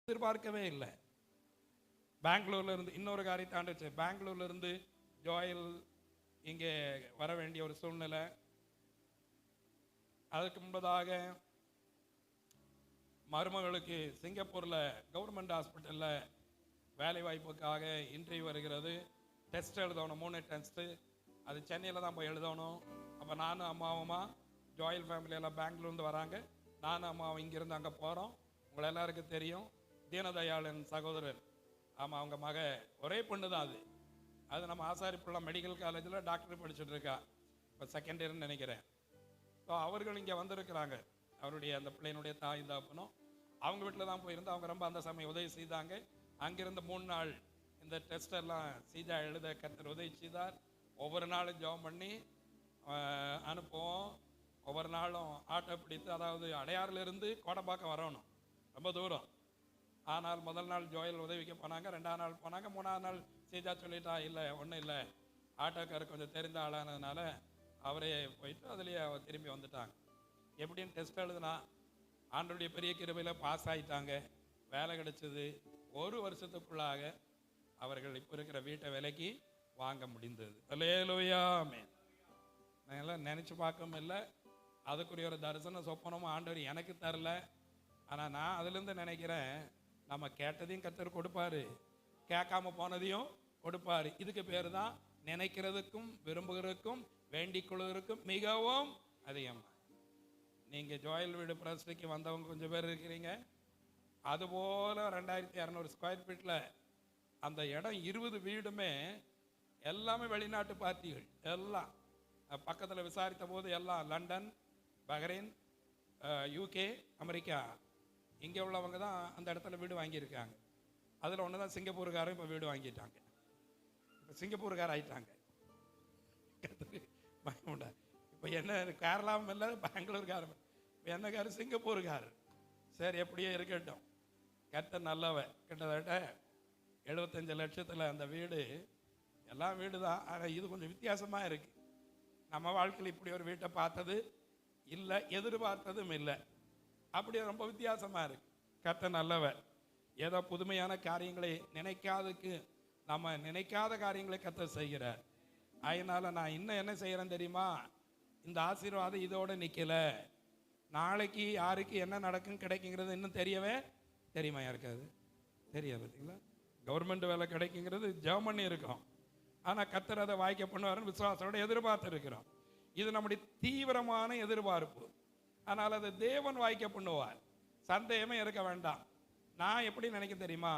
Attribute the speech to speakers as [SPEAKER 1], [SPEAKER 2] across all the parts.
[SPEAKER 1] எதிர்பார்க்கவே இல்லை. பெங்களூர்ல இருந்து இன்னொரு காரியத்தை ஆண்டுச்சு. பெங்களூர்ல இருந்து ஜோயல் இங்கே வர வேண்டிய ஒரு சூழ்நிலை. அதுக்கு முன்பதாக மருமகளுக்கு சிங்கப்பூர்ல கவர்மெண்ட் ஹாஸ்பிட்டல்ல வேலை வாய்ப்புக்காக இன்டர்வியூ வருகிறது. டெஸ்ட் எழுதணும், 3 டெஸ்ட்டு. அது சென்னையில் தான் போய் எழுதணும். அப்போ நானும் அம்மாவுமா ஜோயல் ஃபேமிலியெல்லாம் பெங்களூர்லேருந்து வராங்க. நானும் அம்மாவும் இங்கேருந்து அங்கே போகிறோம். உங்களை எல்லாருக்கும் தெரியும், தீனதயாளன் சகோதரர். ஆமாம், அவங்க மக ஒரே பொண்ணு தான். அது நம்ம ஆசாரிப்புள்ள மெடிக்கல் காலேஜில் டாக்டர் படிச்சுட்டு இருக்கா. இப்போ செகண்ட் இயர்னு நினைக்கிறேன். ஸோ அவர்கள் இங்கே வந்திருக்கிறாங்க. அவருடைய அந்த பிள்ளையினுடைய தாய் தாப்பனும் அவங்க வீட்டில் தான் போயிருந்து. அவங்க ரொம்ப அந்த சமயம் உதவி செய்தாங்க. அங்கிருந்து 3 நாள் இந்த டெஸ்ட் எல்லாம் சீதா எழுத கர்த்தர் உதவி செய்தார். ஒவ்வொரு நாளும் ஜெபம் பண்ணி அனுப்புவோம். ஒவ்வொரு நாளும் ஆட்டோ பிடித்து, அதாவது அடையாறிலிருந்து கோடம்பாக்கம் வரணும், ரொம்ப தூரம். ஆனால் முதல் நாள் ஜோயல் உதவிக்கு போனாங்க, 2ஆம் நாள் போனாங்க. 3ஆம் நாள் சீதா சொல்லிட்டா, இல்லை ஒன்றும் இல்லை, ஆட்டோக்காரர் கொஞ்சம் தெரிந்த ஆளானதுனால அவரே போயிட்டு அதுலேயே திரும்பி வந்துட்டாங்க. எப்படின்னு டெஸ்ட் எழுதுனா ஆண்டவருடைய பெரிய கிருபையில் பாஸ் ஆகிட்டாங்க. வேலை கிடைச்சது. 1 வருஷத்துக்குள்ளாக அவர்கள் இப்போ இருக்கிற வீட்டை விலைக்கு வாங்க முடிந்தது. அல்லேலூயா, ஆமென். நான் எல்லாம் நினச்சி பார்க்கவும் இல்லை. அதுக்குரிய ஒரு தரிசன சொப்பனமும் ஆண்டவர் எனக்கு தரல. ஆனால் நான் அதுலேருந்து நினைக்கிறேன், நம்ம கேட்டதையும் கர்த்தர் கொடுப்பாரு, கேட்காம போனதையும் கொடுப்பாரு. இதுக்கு பேர் தான் நினைக்கிறதுக்கும் விரும்புகிறதுக்கும் வேண்டிக் கொள்வதற்கும் மிகவும் அதிகம். நீங்கள் ஜோயல் வீடு பிரஸ்டிக்கு வந்தவங்க கொஞ்சம் பேர் இருக்கிறீங்க. அதுபோல் 2200 ஸ்கொயர் ஃபீட்டில் அந்த இடம் 20 வீடுமே எல்லாமே வெளிநாட்டு பார்ட்டிகள். எல்லாம் பக்கத்தில் விசாரித்த போது எல்லாம் லண்டன், பஹ்ரைன், UK, அமெரிக்கா, இங்கே உள்ளவங்க தான் அந்த இடத்துல வீடு வாங்கியிருக்காங்க. அதில் ஒன்று தான் சிங்கப்பூருக்காரன் இப்போ வீடு வாங்கிட்டாங்க. இப்போ சிங்கப்பூருக்கார ஆகிட்டாங்க. இப்போ என்ன கேரளாவும் இல்லை, பெங்களூருக்காரன், இப்போ என்னக்காரர் சிங்கப்பூருக்காரர். சரி, எப்படியே இருக்கட்டும், கர்த்தர் நல்லவன். கிட்டத்தட்ட 75 லட்சத்தில் அந்த வீடு, எல்லாம் வீடு தான். ஆனால் இது கொஞ்சம் வித்தியாசமாக இருக்குது. நம்ம வாழ்க்கையில் இப்படி ஒரு வீட்டை பார்த்தது இல்லை, எதிர்பார்த்ததும் இல்லை. அப்படியே ரொம்ப வித்தியாசமாக இருக்குது. கர்த்தர் நல்லவன். ஏதோ புதுமையான காரியங்களை நம்ம நினைக்காத காரியங்களை கர்த்தர் செய்கிறார். அதனால் நான் இன்னும் என்ன செய்கிறேன்னு தெரியுமா? இந்த ஆசீர்வாதம் இதோடு நிற்கல. நாளைக்கு யாருக்கு என்ன நடக்கும் கிடைக்குங்கிறது இன்னும் தெரியுமா? யாருக்காது தெரியாது. பார்த்தீங்களா, கவர்மெண்ட் வேலை கிடைக்குங்கிறது ஜெர்மனி இருக்கும். ஆனால் கர்த்தர் அதை வாய்க்க பண்ணுவாருன்னு விசுவாசத்தோடு எதிர்பார்த்து இருக்கிறோம். இது நம்முடைய தீவிரமான எதிர்பார்ப்பு. ஆனால் அதை தேவன் வாய்க்க பண்ணுவார், சந்தேகமே இருக்க வேண்டாம். நான் எப்படி நினைக்க தெரியுமா?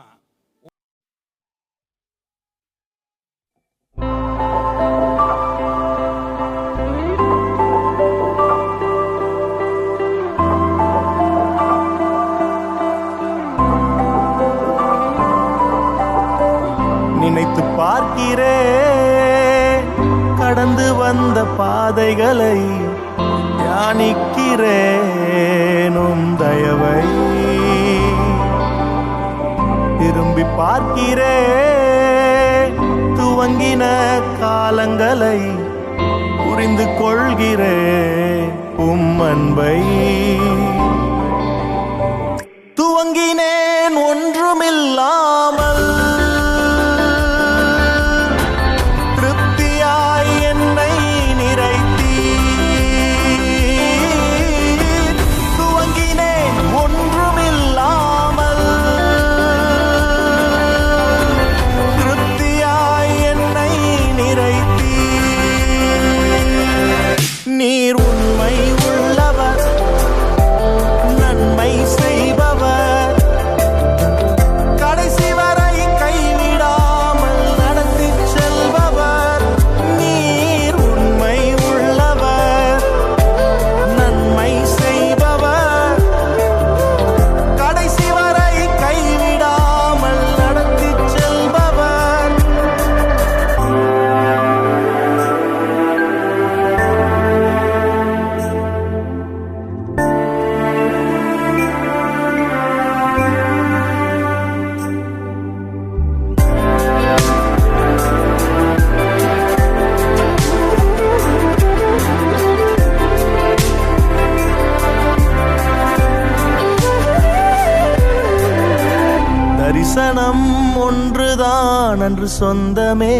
[SPEAKER 2] நினைத்து பார்க்கிறே கடந்து வந்த பாதைகளை, தியானிக்கிறேனும் தயவை. திரும்பி பார்க்கிறே துவங்கின காலங்களை, புரிந்து கொள்கிறே அன்பை. துவங்கினேன் ஒன்றுமில்லாமல், தரிசனம் ஒன்றுதான் அன்று சொந்தமே,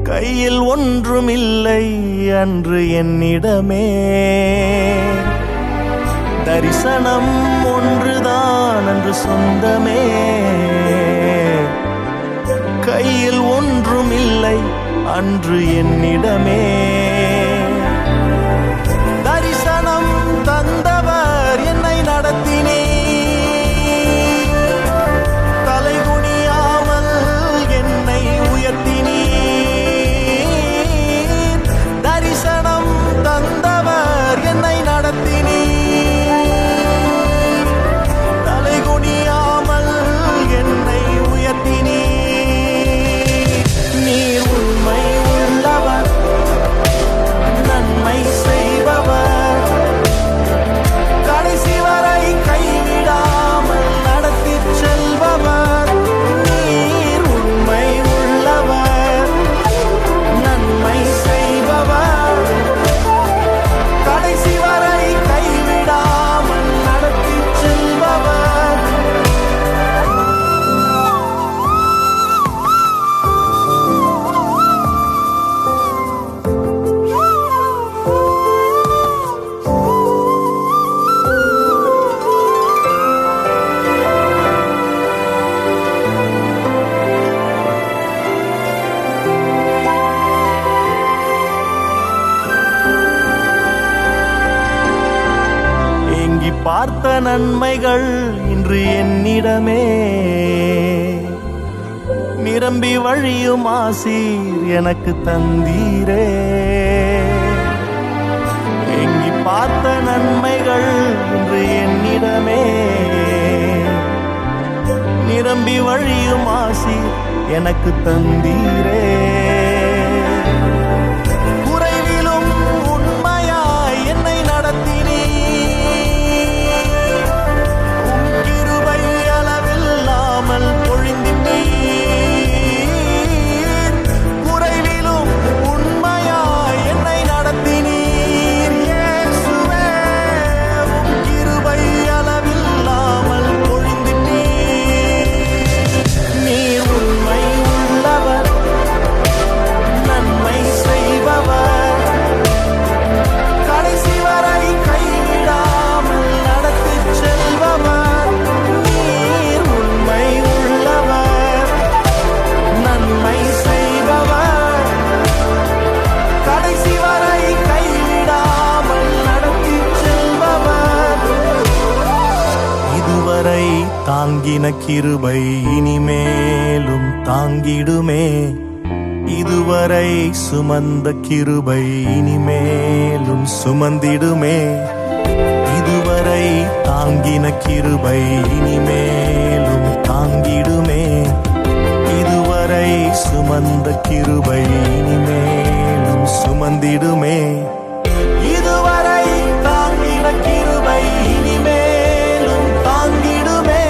[SPEAKER 2] கையில் ஒன்றுமில்லை அன்று என்னிடமே. தரிசனம் ஒன்றுதான் அன்று சொந்தமே, கையில் ஒன்றுமில்லை அன்று என்னிடமே. தரிசனம் தந்தவர் என்னை நடத்தினீர், தலைகுனியாமல் என்னை உயர்த்தினீர். தரிசனம் தந்தவர் என்னை நடத்தினீர், தலைகுனியாமல் என்னை உயர்த்தினீர். நீர் உண்மை உள்ளவர், நன்மை செய்பவர், கடைசி வரை கைவிடாமல் நடத்தி செல்பவர். நீர் உண்மை உள்ளவர், நன்மை செய்பவர், கடைசி வரை கைவிடாமல் நடத்தி செல்பவர். ஏங்கி பார்த்த நன்மைகள் இன்று என்னிடமே, நிரம்பி வழியும் ஆசீர் எனக்கு தந்தீரே. ஏங்கி பார்த்த நன்மைகள் இன்று என்னிடமே, நிரம்பி வழியும் ஆசீர் எனக்கு தந்தீரே. குறைவிலும் உண்மையாய் என்னை நடத்தினீர், உம் கிருபை அளவில்லாமல் பொழிந்திட்டீர். குறைவிலும் உண்மையாய் என்னை நடத்தினீர். இயேசுவே, உம் கிருபை அளவில்லாமல் பொழிந்திட்டீர். நீர் உண்மை உள்ளவர், நன்மை செய்பவர், கடைசி வரை கைவிடாமல் நடத்தி செல்பவர். நீர் உண்மை உள்ளவர், நன்மை செய்பவர், கடைசி வரை கைவிடாமல் நடத்தி செல்பவர். இதுவரை தாங்கின கிருபை இனிமேலும் தாங்கிடுமே, இதுவரை சுமந்த கிருபை இனிமேலும் சுமந்திடுமே. இதுவரை தாங்கின கிருபை இனிமேலும் தாங்கிடுமே, இதுவரை சுமந்த கிருபை இனிமேலும் சுமந்திடுமே. இதுவரை தாங்கின கிருபை இனிமேலும் தாங்கிடுமே,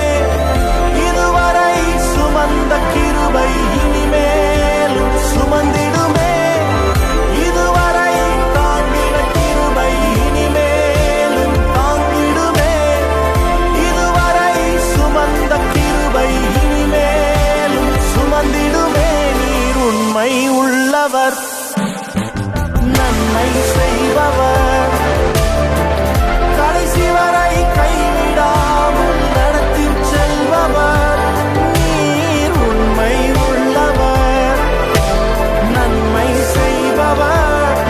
[SPEAKER 2] இதுவரை சுமந்த கிருபை இனிமேலும் சுமந்திடுமே. இதுவரை தாங்கின கிருபை இனிமேலும் தாங்கிடுமே, இதுவரை சுமந்த கிருபை இனிமேலும் சுமந்திடுமே. நீர் உண்மை உள்ளவர், நன்மை செய்பவர், கடைசி வரை கைவிடாமல் நடத்தி செல்பவர். நீர் உண்மை உள்ளவர், நன்மை செய்பவர்,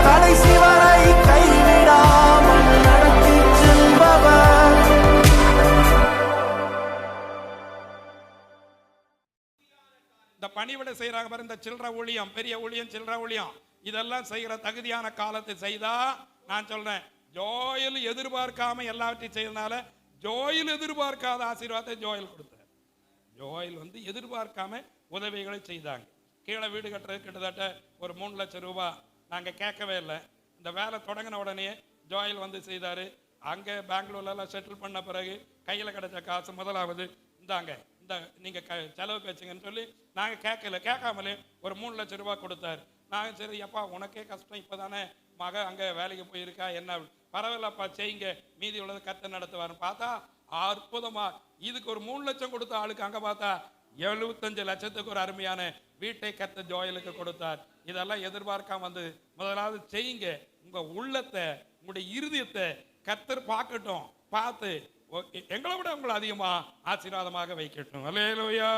[SPEAKER 2] கடைசி வரை கைவிடாமல் நடத்தி செல்பவர்.
[SPEAKER 1] இந்த பணிவிடை செய்யறாங்க பாரு, இந்த சில்லற ஊழியம், பெரிய ஊழியம், சில்லற ஊழியம், இதெல்லாம் செய்கிற தகுதியான காலத்தை செய்தா, நான் சொல்றேன், ஜோயல் எதிர்பார்க்காம எல்லாவற்றையும் செய்யறதுனால ஜோயல் எதிர்பார்க்காத ஆசீர்வாதத்தை ஜோயல் கொடுத்தார். ஜோயல் எதிர்பார்க்காம உதவிகளை செய்தாங்க. கீழே வீடு கட்டுறது கிட்டத்தட்ட ஒரு 3 லட்சம் ரூபாய் நாங்கள் கேட்கவே இல்லை. இந்த வேலை தொடங்கின உடனே ஜோயல் செய்தார். அங்கே பெங்களூர்லாம் செட்டில் பண்ண பிறகு கையில் கிடைச்ச காசு முதலாவது இந்தாங்க, இந்த நீங்கள் செலவு பேச்சுங்கன்னு சொல்லி நாங்கள் கேட்காமலே ஒரு 3 லட்சம் ரூபாய் கொடுத்தாரு. நாங்கள் சரி அப்பா உனக்கே கஷ்டம், இப்போ தானே மக அங்கே வேலைக்கு போயிருக்கா, என்ன பரவாயில்லப்பா செய்யுங்க, மீதி உள்ளதை கர்த்தர் நடத்துவாருன்னு பார்த்தா அற்புதமா இதுக்கு ஒரு 3 லட்சம் கொடுத்த ஆளுக்கு அங்க பார்த்தா 75 லட்சத்துக்கு ஒரு அருமையான வீட்டை கர்த்தர் ஜோயலுக்கு கொடுத்தார். இதெல்லாம் எதிர்பார்க்காம வந்து முதலாவது செய்யுங்க. உங்க உள்ளத்தை, உங்களுடைய இருதயத்தை கர்த்தர் பார்க்கட்டும். பார்த்து எங்களை விட உங்களை அதிகமா ஆசீர்வாதமாக வைக்கட்டும். அல்லேலூயா.